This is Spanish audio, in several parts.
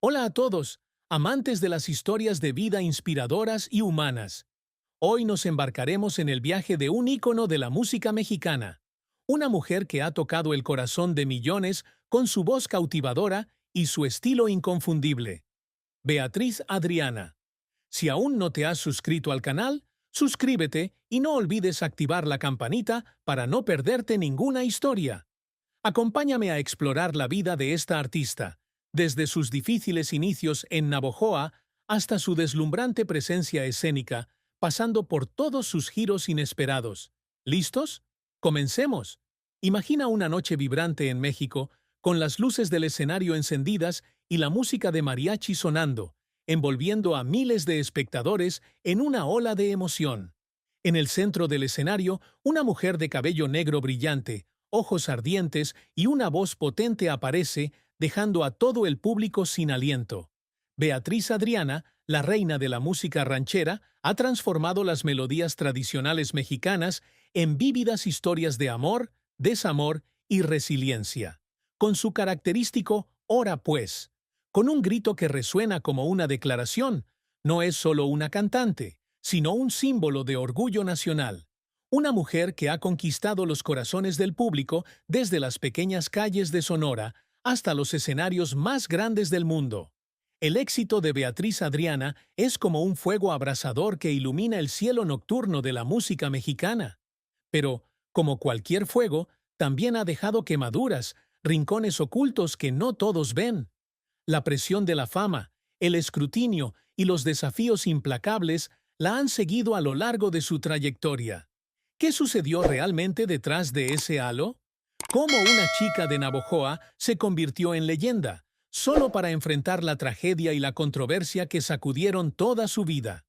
Hola a todos, amantes de las historias de vida inspiradoras y humanas. Hoy nos embarcaremos en el viaje de un ícono de la música mexicana, una mujer que ha tocado el corazón de millones con su voz cautivadora y su estilo inconfundible. Beatriz Adriana. Si aún no te has suscrito al canal, suscríbete y no olvides activar la campanita para no perderte ninguna historia. Acompáñame a explorar la vida de esta artista, desde sus difíciles inicios en Navojoa hasta su deslumbrante presencia escénica, pasando por todos sus giros inesperados. ¿Listos? ¡Comencemos! Imagina una noche vibrante en México, con las luces del escenario encendidas y la música de mariachi sonando, envolviendo a miles de espectadores en una ola de emoción. En el centro del escenario, una mujer de cabello negro brillante, ojos ardientes y una voz potente aparece, dejando a todo el público sin aliento. Beatriz Adriana, la reina de la música ranchera, ha transformado las melodías tradicionales mexicanas en vívidas historias de amor, desamor y resiliencia. Con su característico «Ora pues», con un grito que resuena como una declaración, no es solo una cantante, sino un símbolo de orgullo nacional. Una mujer que ha conquistado los corazones del público desde las pequeñas calles de Sonora hasta los escenarios más grandes del mundo. El éxito de Beatriz Adriana es como un fuego abrasador que ilumina el cielo nocturno de la música mexicana. Pero, como cualquier fuego, también ha dejado quemaduras, rincones ocultos que no todos ven. La presión de la fama, el escrutinio y los desafíos implacables la han seguido a lo largo de su trayectoria. ¿Qué sucedió realmente detrás de ese halo? ¿Cómo una chica de Navojoa se convirtió en leyenda, solo para enfrentar la tragedia y la controversia que sacudieron toda su vida?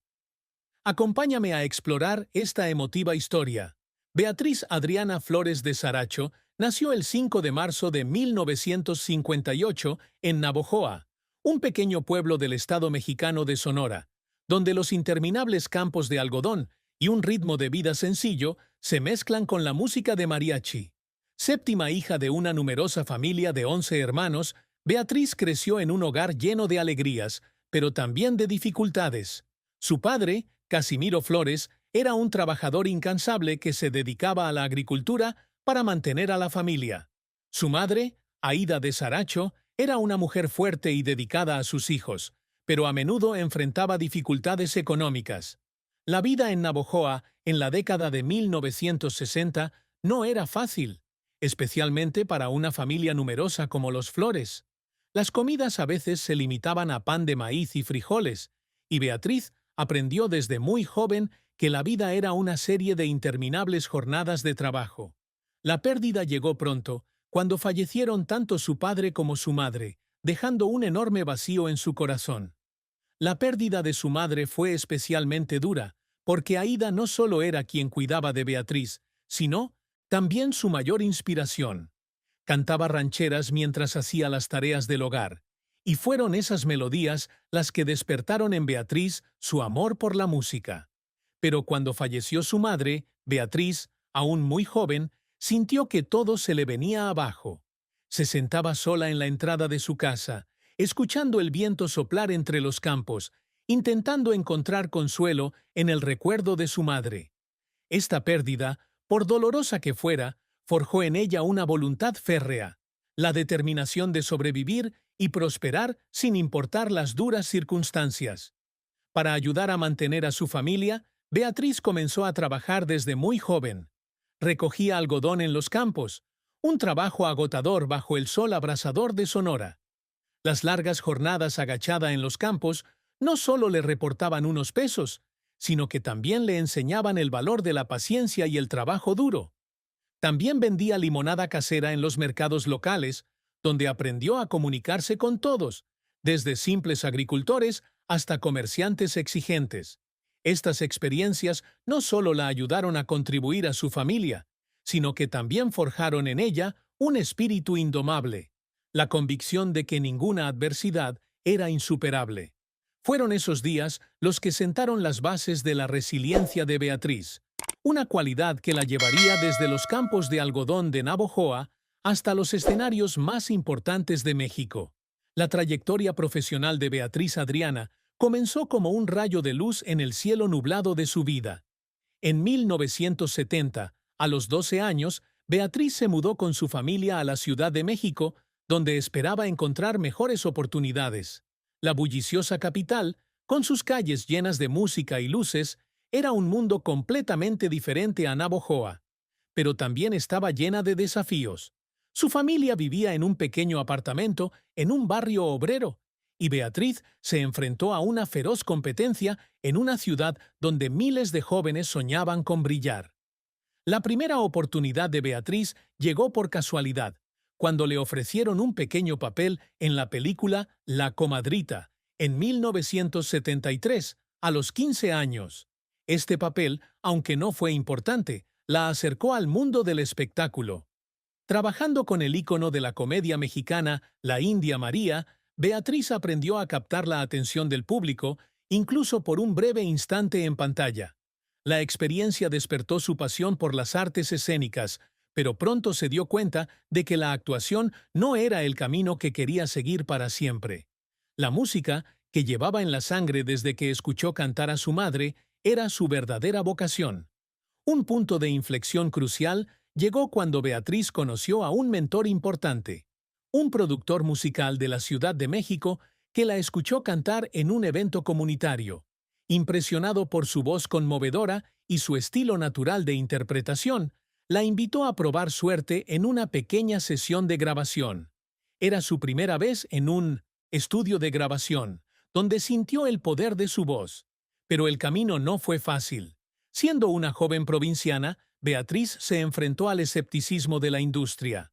Acompáñame a explorar esta emotiva historia. Beatriz Adriana Flores de Saracho nació el 5 de marzo de 1958 en Navojoa, un pequeño pueblo del estado mexicano de Sonora, donde los interminables campos de algodón y un ritmo de vida sencillo se mezclan con la música de mariachi. Séptima hija de una numerosa familia de 11 hermanos, Beatriz creció en un hogar lleno de alegrías, pero también de dificultades. Su padre, Casimiro Flores, era un trabajador incansable que se dedicaba a la agricultura para mantener a la familia. Su madre, Aída de Saracho, era una mujer fuerte y dedicada a sus hijos, pero a menudo enfrentaba dificultades económicas. La vida en Navojoa, en la década de 1960, no era fácil, especialmente para una familia numerosa como los Flores. Las comidas a veces se limitaban a pan de maíz y frijoles, y Beatriz aprendió desde muy joven que la vida era una serie de interminables jornadas de trabajo. La pérdida llegó pronto, cuando fallecieron tanto su padre como su madre, dejando un enorme vacío en su corazón. La pérdida de su madre fue especialmente dura, porque Aída no solo era quien cuidaba de Beatriz, sino también su mayor inspiración. Cantaba rancheras mientras hacía las tareas del hogar, y fueron esas melodías las que despertaron en Beatriz su amor por la música. Pero cuando falleció su madre, Beatriz, aún muy joven, sintió que todo se le venía abajo. Se sentaba sola en la entrada de su casa, escuchando el viento soplar entre los campos, intentando encontrar consuelo en el recuerdo de su madre. Esta pérdida, por dolorosa que fuera, forjó en ella una voluntad férrea, la determinación de sobrevivir y prosperar sin importar las duras circunstancias. Para ayudar a mantener a su familia, Beatriz comenzó a trabajar desde muy joven. Recogía algodón en los campos, un trabajo agotador bajo el sol abrasador de Sonora. Las largas jornadas agachada en los campos no solo le reportaban unos pesos, sino que también le enseñaban el valor de la paciencia y el trabajo duro. También vendía limonada casera en los mercados locales, donde aprendió a comunicarse con todos, desde simples agricultores hasta comerciantes exigentes. Estas experiencias no solo la ayudaron a contribuir a su familia, sino que también forjaron en ella un espíritu indomable, la convicción de que ninguna adversidad era insuperable. Fueron esos días los que sentaron las bases de la resiliencia de Beatriz, una cualidad que la llevaría desde los campos de algodón de Navojoa hasta los escenarios más importantes de México. La trayectoria profesional de Beatriz Adriana comenzó como un rayo de luz en el cielo nublado de su vida. En 1970, a los 12 años, Beatriz se mudó con su familia a la Ciudad de México, donde esperaba encontrar mejores oportunidades. La bulliciosa capital, con sus calles llenas de música y luces, era un mundo completamente diferente a Navojoa, pero también estaba llena de desafíos. Su familia vivía en un pequeño apartamento en un barrio obrero, y Beatriz se enfrentó a una feroz competencia en una ciudad donde miles de jóvenes soñaban con brillar. La primera oportunidad de Beatriz llegó por casualidad, cuando le ofrecieron un pequeño papel en la película La Comadrita, en 1973, a los 15 años. Este papel, aunque no fue importante, la acercó al mundo del espectáculo. Trabajando con el ícono de la comedia mexicana, la India María, Beatriz aprendió a captar la atención del público, incluso por un breve instante en pantalla. La experiencia despertó su pasión por las artes escénicas, pero pronto se dio cuenta de que la actuación no era el camino que quería seguir para siempre. La música, que llevaba en la sangre desde que escuchó cantar a su madre, era su verdadera vocación. Un punto de inflexión crucial llegó cuando Beatriz conoció a un mentor importante, un productor musical de la Ciudad de México que la escuchó cantar en un evento comunitario. Impresionado por su voz conmovedora y su estilo natural de interpretación, la invitó a probar suerte en una pequeña sesión de grabación. Era su primera vez en un estudio de grabación, donde sintió el poder de su voz. Pero el camino no fue fácil. Siendo una joven provinciana, Beatriz se enfrentó al escepticismo de la industria.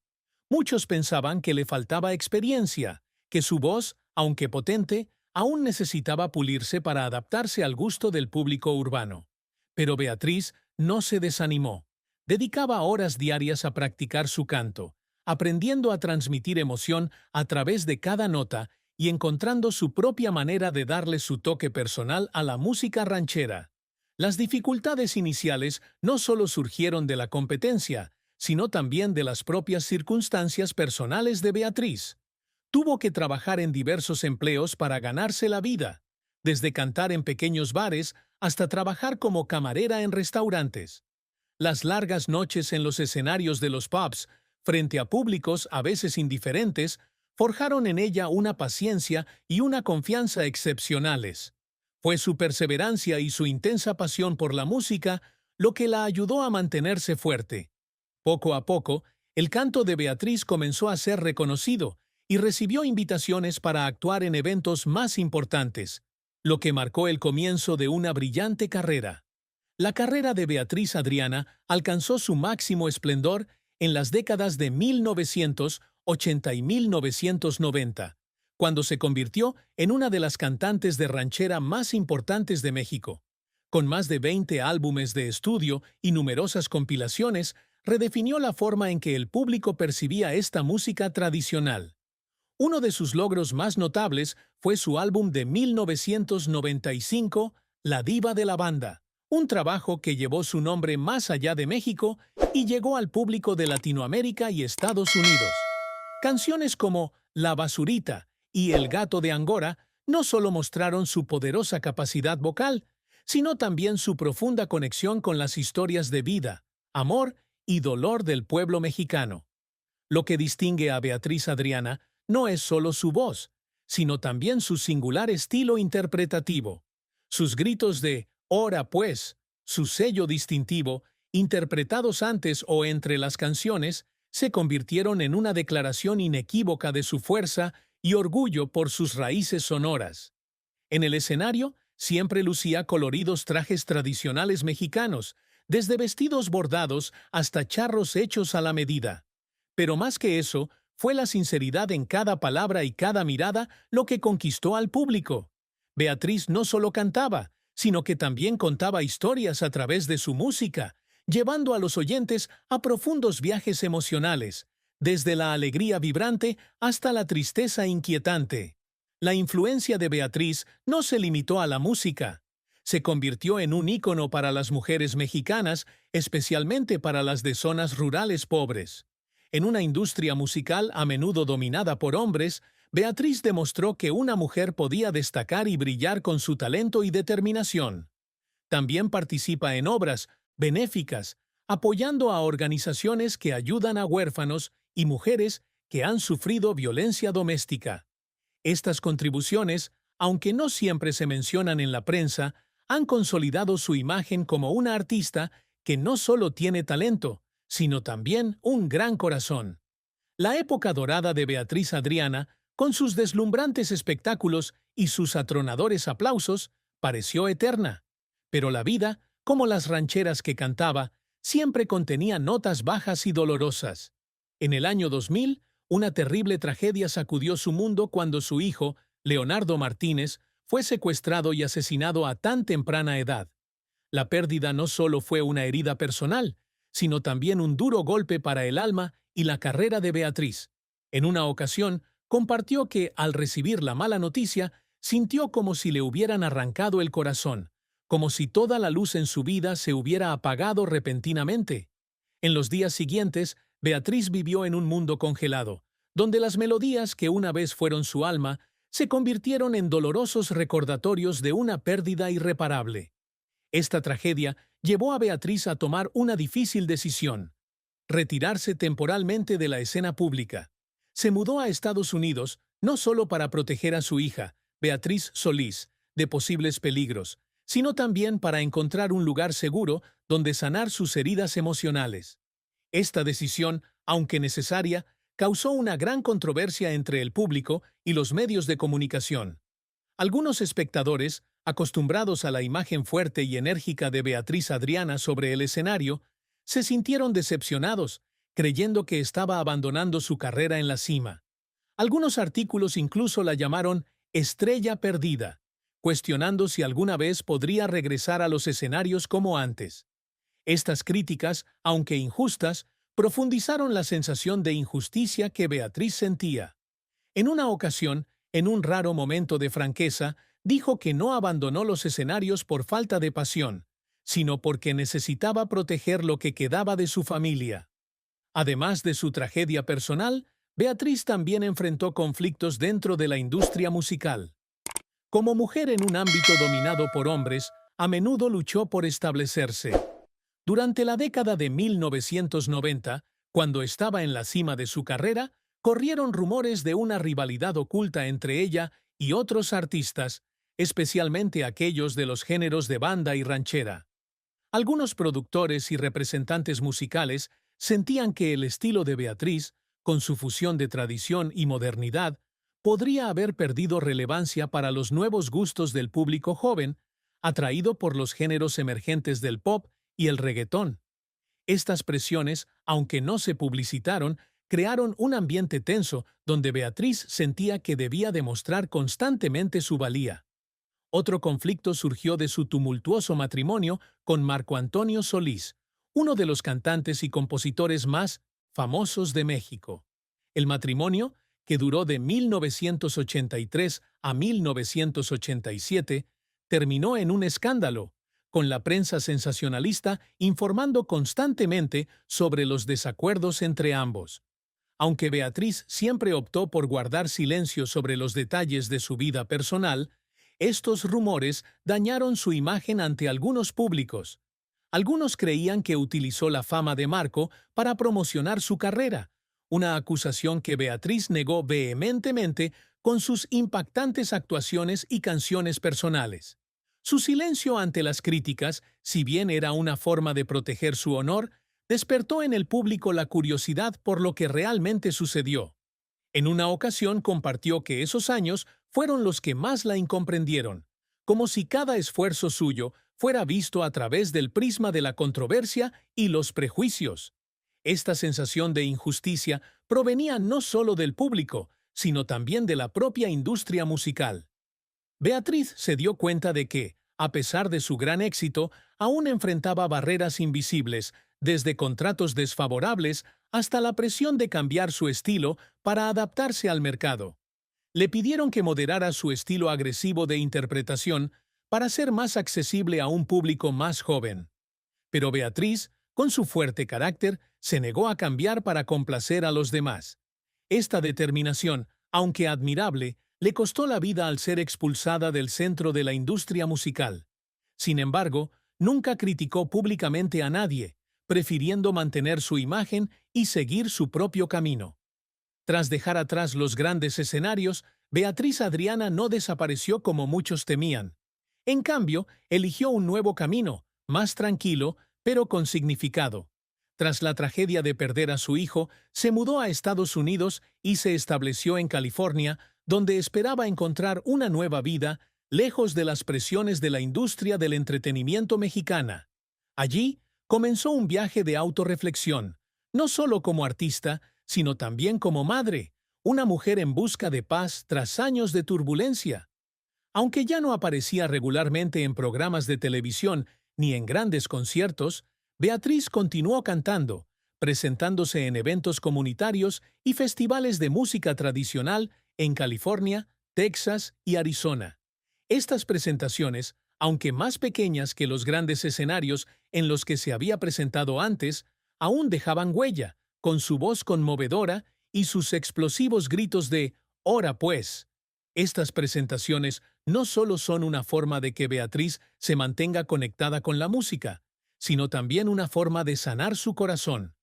Muchos pensaban que le faltaba experiencia, que su voz, aunque potente, aún necesitaba pulirse para adaptarse al gusto del público urbano. Pero Beatriz no se desanimó. Dedicaba horas diarias a practicar su canto, aprendiendo a transmitir emoción a través de cada nota y encontrando su propia manera de darle su toque personal a la música ranchera. Las dificultades iniciales no solo surgieron de la competencia, sino también de las propias circunstancias personales de Beatriz. Tuvo que trabajar en diversos empleos para ganarse la vida, desde cantar en pequeños bares hasta trabajar como camarera en restaurantes. Las largas noches en los escenarios de los pubs, frente a públicos a veces indiferentes, forjaron en ella una paciencia y una confianza excepcionales. Fue su perseverancia y su intensa pasión por la música lo que la ayudó a mantenerse fuerte. Poco a poco, el canto de Beatriz comenzó a ser reconocido y recibió invitaciones para actuar en eventos más importantes, lo que marcó el comienzo de una brillante carrera. La carrera de Beatriz Adriana alcanzó su máximo esplendor en las décadas de 1980 y 1990, cuando se convirtió en una de las cantantes de ranchera más importantes de México. Con más de 20 álbumes de estudio y numerosas compilaciones, redefinió la forma en que el público percibía esta música tradicional. Uno de sus logros más notables fue su álbum de 1995, La Diva de la Banda, un trabajo que llevó su nombre más allá de México y llegó al público de Latinoamérica y Estados Unidos. Canciones como La Basurita y El Gato de Angora no solo mostraron su poderosa capacidad vocal, sino también su profunda conexión con las historias de vida, amor y dolor del pueblo mexicano. Lo que distingue a Beatriz Adriana no es solo su voz, sino también su singular estilo interpretativo. Sus gritos de «Ora pues», su sello distintivo, interpretados antes o entre las canciones, se convirtieron en una declaración inequívoca de su fuerza y orgullo por sus raíces sonoras. En el escenario, siempre lucía coloridos trajes tradicionales mexicanos, desde vestidos bordados hasta charros hechos a la medida. Pero más que eso, fue la sinceridad en cada palabra y cada mirada lo que conquistó al público. Beatriz no solo cantaba, sino que también contaba historias a través de su música, llevando a los oyentes a profundos viajes emocionales, desde la alegría vibrante hasta la tristeza inquietante. La influencia de Beatriz no se limitó a la música. Se convirtió en un ícono para las mujeres mexicanas, especialmente para las de zonas rurales pobres. En una industria musical a menudo dominada por hombres, Beatriz demostró que una mujer podía destacar y brillar con su talento y determinación. También participa en obras benéficas, apoyando a organizaciones que ayudan a huérfanos y mujeres que han sufrido violencia doméstica. Estas contribuciones, aunque no siempre se mencionan en la prensa, han consolidado su imagen como una artista que no solo tiene talento, sino también un gran corazón. La época dorada de Beatriz Adriana, con sus deslumbrantes espectáculos y sus atronadores aplausos, pareció eterna. Pero la vida, como las rancheras que cantaba, siempre contenía notas bajas y dolorosas. En el año 2000, una terrible tragedia sacudió su mundo cuando su hijo, Leonardo Martínez, fue secuestrado y asesinado a tan temprana edad. La pérdida no solo fue una herida personal, sino también un duro golpe para el alma y la carrera de Beatriz. En una ocasión, compartió que, al recibir la mala noticia, sintió como si le hubieran arrancado el corazón, como si toda la luz en su vida se hubiera apagado repentinamente. En los días siguientes, Beatriz vivió en un mundo congelado, donde las melodías que una vez fueron su alma se convirtieron en dolorosos recordatorios de una pérdida irreparable. Esta tragedia llevó a Beatriz a tomar una difícil decisión: retirarse temporalmente de la escena pública. Se mudó a Estados Unidos no solo para proteger a su hija, Beatriz Solís, de posibles peligros, sino también para encontrar un lugar seguro donde sanar sus heridas emocionales. Esta decisión, aunque necesaria, causó una gran controversia entre el público y los medios de comunicación. Algunos espectadores, acostumbrados a la imagen fuerte y enérgica de Beatriz Adriana sobre el escenario, se sintieron decepcionados, creyendo que estaba abandonando su carrera en la cima. Algunos artículos incluso la llamaron estrella perdida, cuestionando si alguna vez podría regresar a los escenarios como antes. Estas críticas, aunque injustas, profundizaron la sensación de injusticia que Beatriz sentía. En una ocasión, en un raro momento de franqueza, dijo que no abandonó los escenarios por falta de pasión, sino porque necesitaba proteger lo que quedaba de su familia. Además de su tragedia personal, Beatriz también enfrentó conflictos dentro de la industria musical. Como mujer en un ámbito dominado por hombres, a menudo luchó por establecerse. Durante la década de 1990, cuando estaba en la cima de su carrera, corrieron rumores de una rivalidad oculta entre ella y otros artistas, especialmente aquellos de los géneros de banda y ranchera. Algunos productores y representantes musicales sentían que el estilo de Beatriz, con su fusión de tradición y modernidad, podría haber perdido relevancia para los nuevos gustos del público joven, atraído por los géneros emergentes del pop y el reggaetón. Estas presiones, aunque no se publicitaron, crearon un ambiente tenso donde Beatriz sentía que debía demostrar constantemente su valía. Otro conflicto surgió de su tumultuoso matrimonio con Marco Antonio Solís, uno de los cantantes y compositores más famosos de México. El matrimonio, que duró de 1983 a 1987, terminó en un escándalo, con la prensa sensacionalista informando constantemente sobre los desacuerdos entre ambos. Aunque Beatriz siempre optó por guardar silencio sobre los detalles de su vida personal, estos rumores dañaron su imagen ante algunos públicos. Algunos creían que utilizó la fama de Marco para promocionar su carrera, una acusación que Beatriz negó vehementemente con sus impactantes actuaciones y canciones personales. Su silencio ante las críticas, si bien era una forma de proteger su honor, despertó en el público la curiosidad por lo que realmente sucedió. En una ocasión compartió que esos años fueron los que más la incomprendieron, como si cada esfuerzo suyo fuera visto a través del prisma de la controversia y los prejuicios. Esta sensación de injusticia provenía no solo del público, sino también de la propia industria musical. Beatriz se dio cuenta de que, a pesar de su gran éxito, aún enfrentaba barreras invisibles, desde contratos desfavorables hasta la presión de cambiar su estilo para adaptarse al mercado. Le pidieron que moderara su estilo agresivo de interpretación para ser más accesible a un público más joven. Pero Beatriz, con su fuerte carácter, se negó a cambiar para complacer a los demás. Esta determinación, Aunque admirable, le costó la vida al ser expulsada del centro de la industria musical. Sin embargo, nunca criticó públicamente a nadie, prefiriendo mantener su imagen y seguir su propio camino. Tras dejar atrás los grandes escenarios, Beatriz Adriana no desapareció como muchos temían. En cambio, eligió un nuevo camino, más tranquilo, pero con significado. Tras la tragedia de perder a su hijo, se mudó a Estados Unidos y se estableció en California, donde esperaba encontrar una nueva vida, lejos de las presiones de la industria del entretenimiento mexicana. Allí, comenzó un viaje de autorreflexión, no solo como artista, sino también como madre, una mujer en busca de paz tras años de turbulencia. Aunque ya no aparecía regularmente en programas de televisión ni en grandes conciertos, Beatriz continuó cantando, presentándose en eventos comunitarios y festivales de música tradicional en California, Texas y Arizona. Estas presentaciones, aunque más pequeñas que los grandes escenarios en los que se había presentado antes, aún dejaban huella, con su voz conmovedora y sus explosivos gritos de «¡Ora pues!». Estas presentaciones no solo son una forma de que Beatriz se mantenga conectada con la música, sino también una forma de sanar su corazón.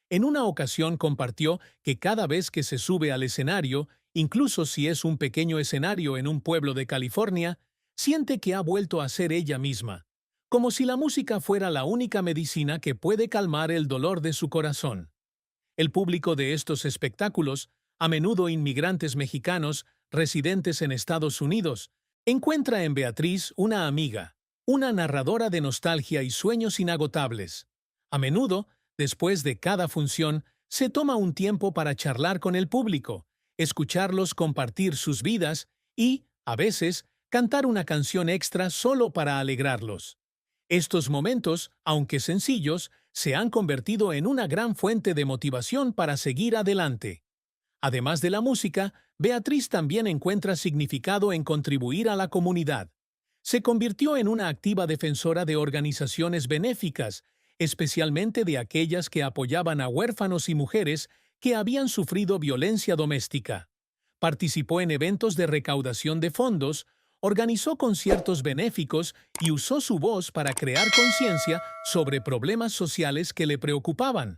En una ocasión compartió que cada vez que se sube al escenario, incluso si es un pequeño escenario en un pueblo de California, siente que ha vuelto a ser ella misma, como si la música fuera la única medicina que puede calmar el dolor de su corazón. El público de estos espectáculos, a menudo inmigrantes mexicanos residentes en Estados Unidos, encuentra en Beatriz una amiga, una narradora de nostalgia y sueños inagotables. A menudo, después de cada función, se toma un tiempo para charlar con el público, escucharlos compartir sus vidas y, a veces, cantar una canción extra solo para alegrarlos. Estos momentos, aunque sencillos, se han convertido en una gran fuente de motivación para seguir adelante. Además de la música, Beatriz también encuentra significado en contribuir a la comunidad. Se convirtió en una activa defensora de organizaciones benéficas, especialmente de aquellas que apoyaban a huérfanos y mujeres que habían sufrido violencia doméstica. Participó en eventos de recaudación de fondos, organizó conciertos benéficos y usó su voz para crear conciencia sobre problemas sociales que le preocupaban.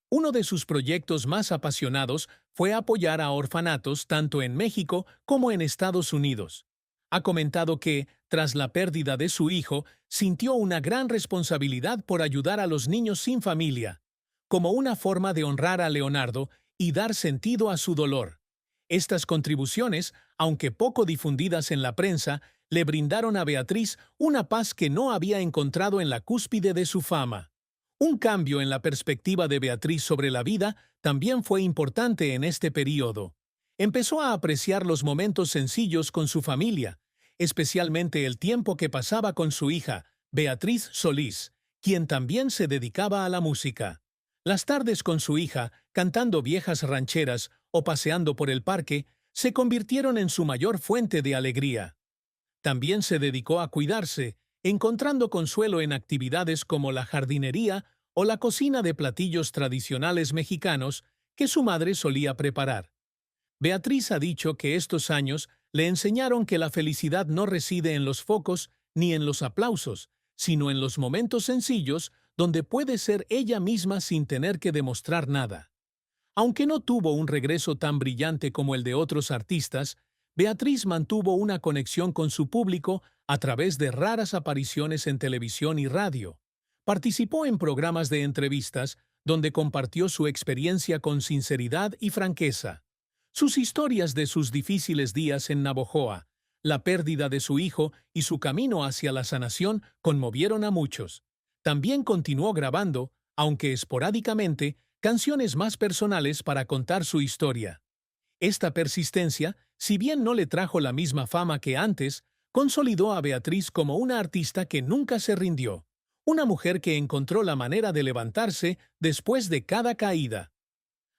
Uno de sus proyectos más apasionados fue apoyar a orfanatos tanto en México como en Estados Unidos. Ha comentado que, tras la pérdida de su hijo, sintió una gran responsabilidad por ayudar a los niños sin familia, como una forma de honrar a Leonardo y dar sentido a su dolor. Estas contribuciones, aunque poco difundidas en la prensa, le brindaron a Beatriz una paz que no había encontrado en la cúspide de su fama. Un cambio en la perspectiva de Beatriz sobre la vida también fue importante en este período. Empezó a apreciar los momentos sencillos con su familia, especialmente el tiempo que pasaba con su hija, Beatriz Solís, quien también se dedicaba a la música. Las tardes con su hija, cantando viejas rancheras o paseando por el parque, se convirtieron en su mayor fuente de alegría. También se dedicó a cuidarse, encontrando consuelo en actividades como la jardinería o la cocina de platillos tradicionales mexicanos que su madre solía preparar. Beatriz ha dicho que estos años le enseñaron que la felicidad no reside en los focos ni en los aplausos, sino en los momentos sencillos donde puede ser ella misma sin tener que demostrar nada. Aunque no tuvo un regreso tan brillante como el de otros artistas, Beatriz mantuvo una conexión con su público a través de raras apariciones en televisión y radio. Participó en programas de entrevistas donde compartió su experiencia con sinceridad y franqueza. Sus historias de sus difíciles días en Navojoa, la pérdida de su hijo y su camino hacia la sanación conmovieron a muchos. También continuó grabando, aunque esporádicamente, canciones más personales para contar su historia. Esta persistencia, si bien no le trajo la misma fama que antes, consolidó a Beatriz como una artista que nunca se rindió, una mujer que encontró la manera de levantarse después de cada caída.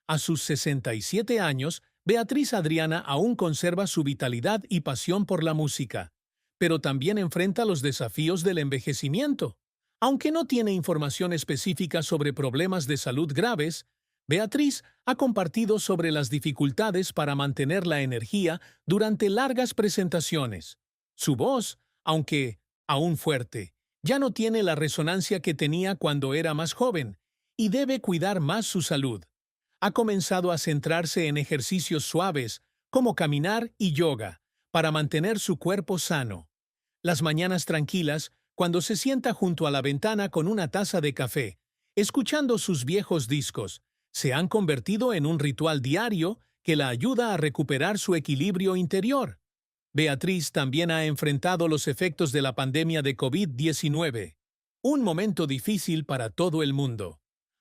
A sus 67 años, Beatriz Adriana aún conserva su vitalidad y pasión por la música, pero también enfrenta los desafíos del envejecimiento. Aunque no tiene información específica sobre problemas de salud graves, Beatriz ha compartido sobre las dificultades para mantener la energía durante largas presentaciones. Su voz, aunque aún fuerte, ya no tiene la resonancia que tenía cuando era más joven y debe cuidar más su salud. Ha comenzado a centrarse en ejercicios suaves, como caminar y yoga, para mantener su cuerpo sano. Las mañanas tranquilas, cuando se sienta junto a la ventana con una taza de café, escuchando sus viejos discos, se han convertido en un ritual diario que la ayuda a recuperar su equilibrio interior. Beatriz también ha enfrentado los efectos de la pandemia de COVID-19, un momento difícil para todo el mundo.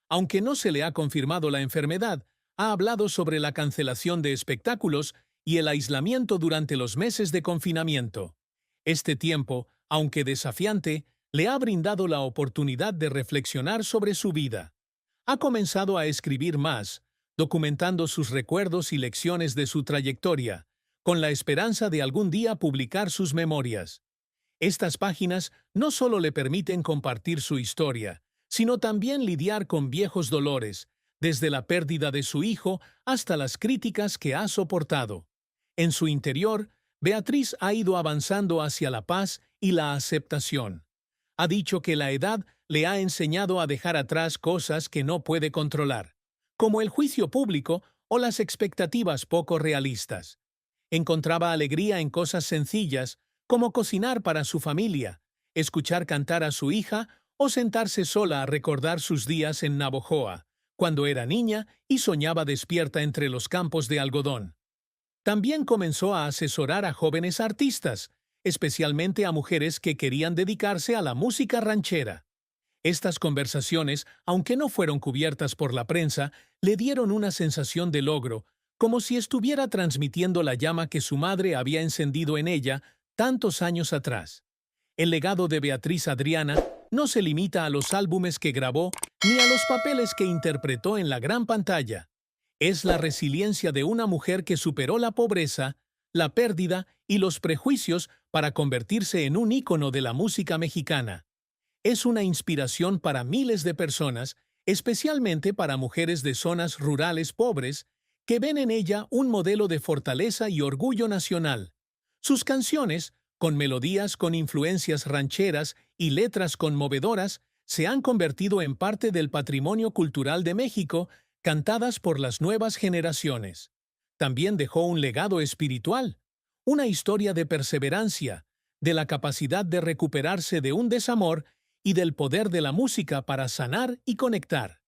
Aunque no se le ha confirmado la enfermedad, ha hablado sobre la cancelación de espectáculos y el aislamiento durante los meses de confinamiento. Este tiempo, aunque desafiante, le ha brindado la oportunidad de reflexionar sobre su vida. Ha comenzado a escribir más, documentando sus recuerdos y lecciones de su trayectoria, con la esperanza de algún día publicar sus memorias. Estas páginas no solo le permiten compartir su historia, sino también lidiar con viejos dolores, desde la pérdida de su hijo hasta las críticas que ha soportado. En su interior, Beatriz ha ido avanzando hacia la paz y la aceptación. Ha dicho que la edad le ha enseñado a dejar atrás cosas que no puede controlar, como el juicio público o las expectativas poco realistas. Encontraba alegría en cosas sencillas, como cocinar para su familia, escuchar cantar a su hija o sentarse sola a recordar sus días en Navojoa, cuando era niña y soñaba despierta entre los campos de algodón. También comenzó a asesorar a jóvenes artistas, especialmente a mujeres que querían dedicarse a la música ranchera. Estas conversaciones, aunque no fueron cubiertas por la prensa, le dieron una sensación de logro, como si estuviera transmitiendo la llama que su madre había encendido en ella tantos años atrás. El legado de Beatriz Adriana no se limita a los álbumes que grabó ni a los papeles que interpretó en la gran pantalla. Es la resiliencia de una mujer que superó la pobreza, la pérdida y los prejuicios para convertirse en un ícono de la música mexicana. Es una inspiración para miles de personas, especialmente para mujeres de zonas rurales pobres, que ven en ella un modelo de fortaleza y orgullo nacional. Sus canciones, con melodías con influencias rancheras y letras conmovedoras, se han convertido en parte del patrimonio cultural de México, cantadas por las nuevas generaciones. También dejó un legado espiritual, una historia de perseverancia, de la capacidad de recuperarse de un desamor y del poder de la música para sanar y conectar.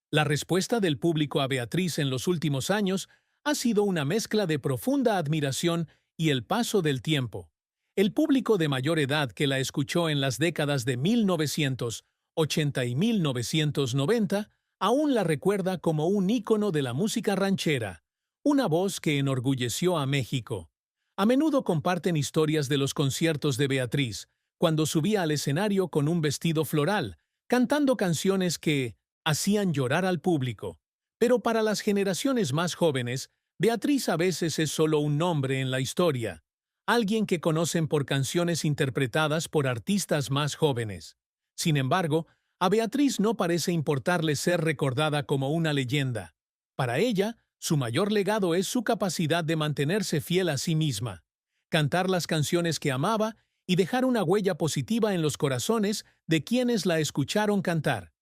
La respuesta del público a Beatriz en los últimos años ha sido una mezcla de profunda admiración y el paso del tiempo. El público de mayor edad que la escuchó en las décadas de 1980 y 1990 aún la recuerda como un ícono de la música ranchera, una voz que enorgulleció a México. A menudo comparten historias de los conciertos de Beatriz, cuando subía al escenario con un vestido floral, cantando canciones que hacían llorar al público. Pero para las generaciones más jóvenes, Beatriz a veces es solo un nombre en la historia, alguien que conocen por canciones interpretadas por artistas más jóvenes. Sin embargo, a Beatriz no parece importarle ser recordada como una leyenda. Para ella, su mayor legado es su capacidad de mantenerse fiel a sí misma, cantar las canciones que amaba y dejar una huella positiva en los corazones de quienes la escucharon cantar.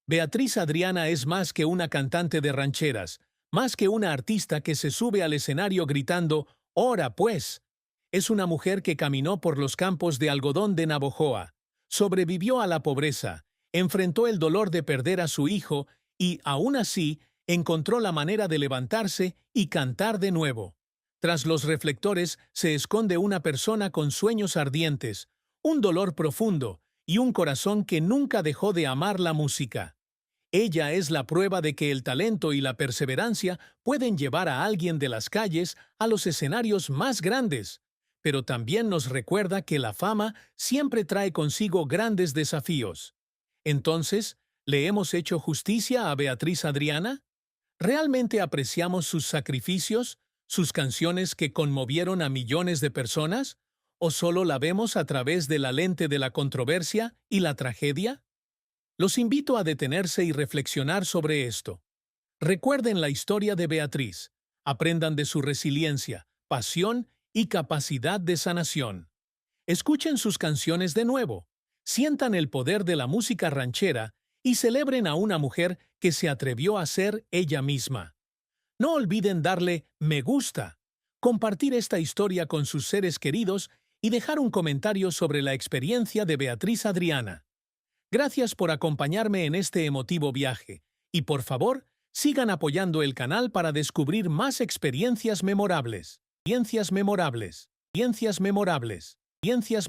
Beatriz Adriana es más que una cantante de rancheras, más que una artista que se sube al escenario gritando «¡Ora, pues!». Es una mujer que caminó por los campos de algodón de Navojoa, sobrevivió a la pobreza, enfrentó el dolor de perder a su hijo y, aún así, encontró la manera de levantarse y cantar de nuevo. Tras los reflectores se esconde una persona con sueños ardientes, un dolor profundo y un corazón que nunca dejó de amar la música. Ella es la prueba de que el talento y la perseverancia pueden llevar a alguien de las calles a los escenarios más grandes, pero también nos recuerda que la fama siempre trae consigo grandes desafíos. Entonces, ¿le hemos hecho justicia a Beatriz Adriana? ¿Realmente apreciamos sus sacrificios, sus canciones que conmovieron a millones de personas? ¿O solo la vemos a través de la lente de la controversia y la tragedia? Los invito a detenerse y reflexionar sobre esto. Recuerden la historia de Beatriz. Aprendan de su resiliencia, pasión y capacidad de sanación. Escuchen sus canciones de nuevo. Sientan el poder de la música ranchera y celebren a una mujer que se atrevió a ser ella misma. No olviden darle me gusta, compartir esta historia con sus seres queridos y dejar un comentario sobre la experiencia de Beatriz Adriana. Gracias por acompañarme en este emotivo viaje y por favor, sigan apoyando el canal para descubrir más experiencias memorables. Experiencias memorables. Experiencias memorables. Experiencias